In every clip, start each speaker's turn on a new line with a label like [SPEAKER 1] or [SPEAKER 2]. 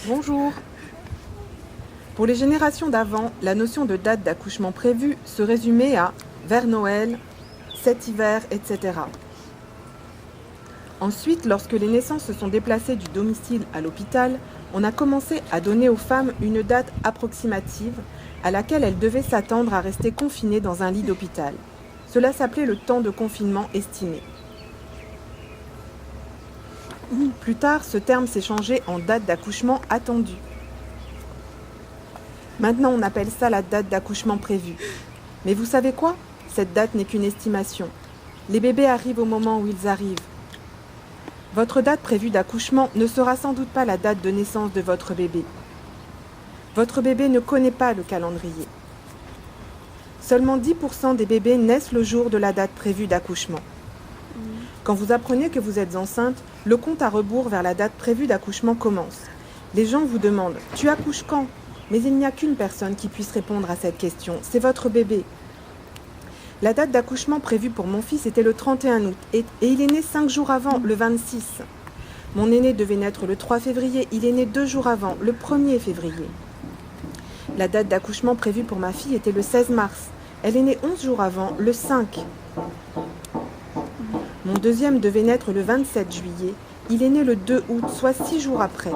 [SPEAKER 1] Bonjour. Pour les générations d'avant, la notion de date d'accouchement prévue se résumait à vers Noël, cet hiver, etc. Ensuite, lorsque les naissances se sont déplacées du domicile à l'hôpital, on a commencé à donner aux femmes une date approximative à laquelle elles devaient s'attendre à rester confinées dans un lit d'hôpital. Cela s'appelait le temps de confinement estimé. Plus tard, ce terme s'est changé en date d'accouchement attendue. Maintenant, on appelle ça la date d'accouchement prévue. Mais vous savez quoi? Cette date n'est qu'une estimation. Les bébés arrivent au moment où ils arrivent. Votre date prévue d'accouchement ne sera sans doute pas la date de naissance de votre bébé. Votre bébé ne connaît pas le calendrier. Seulement 10% des bébés naissent le jour de la date prévue d'accouchement. Quand vous apprenez que vous êtes enceinte, le compte à rebours vers la date prévue d'accouchement commence. Les gens vous demandent « Tu accouches quand ?» Mais il n'y a qu'une personne qui puisse répondre à cette question, c'est votre bébé. La date d'accouchement prévue pour mon fils était le 31 août et il est né 5 jours avant, le 26. Mon aîné devait naître le 3 février, il est né 2 jours avant, le 1er février. La date d'accouchement prévue pour ma fille était le 16 mars. Elle est née 11 jours avant, le 5. Mon deuxième devait naître le 27 juillet. Il est né le 2 août, soit 6 jours après.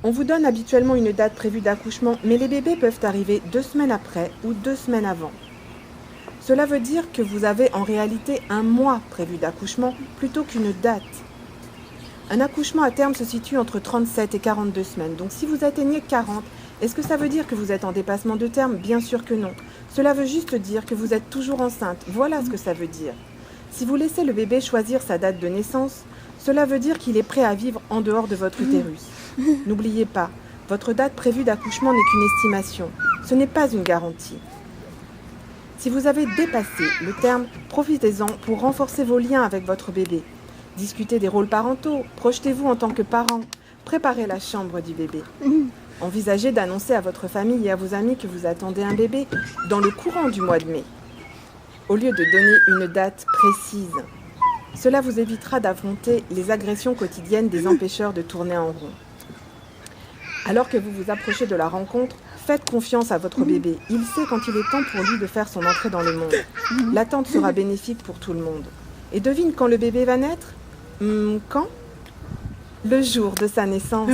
[SPEAKER 1] On vous donne habituellement une date prévue d'accouchement, mais les bébés peuvent arriver 2 semaines après ou 2 semaines avant. Cela veut dire que vous avez en réalité un mois prévu d'accouchement plutôt qu'une date. Un accouchement à terme se situe entre 37 et 42 semaines. Donc si vous atteignez 40, est-ce que ça veut dire que vous êtes en dépassement de terme? Bien sûr que non. Cela veut juste dire que vous êtes toujours enceinte. Voilà ce que ça veut dire. Si vous laissez le bébé choisir sa date de naissance, cela veut dire qu'il est prêt à vivre en dehors de votre utérus. N'oubliez pas, votre date prévue d'accouchement n'est qu'une estimation. Ce n'est pas une garantie. Si vous avez dépassé le terme, profitez-en pour renforcer vos liens avec votre bébé. Discutez des rôles parentaux, projetez-vous en tant que parent, préparez la chambre du bébé. Envisagez d'annoncer à votre famille et à vos amis que vous attendez un bébé dans le courant du mois de mai, au lieu de donner une date précise. Cela vous évitera d'affronter les agressions quotidiennes des empêcheurs de tourner en rond. Alors que vous vous approchez de la rencontre, faites confiance à votre bébé. Il sait quand il est temps pour lui de faire son entrée dans le monde. L'attente sera bénéfique pour tout le monde. Et devine quand le bébé va naître? Quand? Le jour de sa naissance.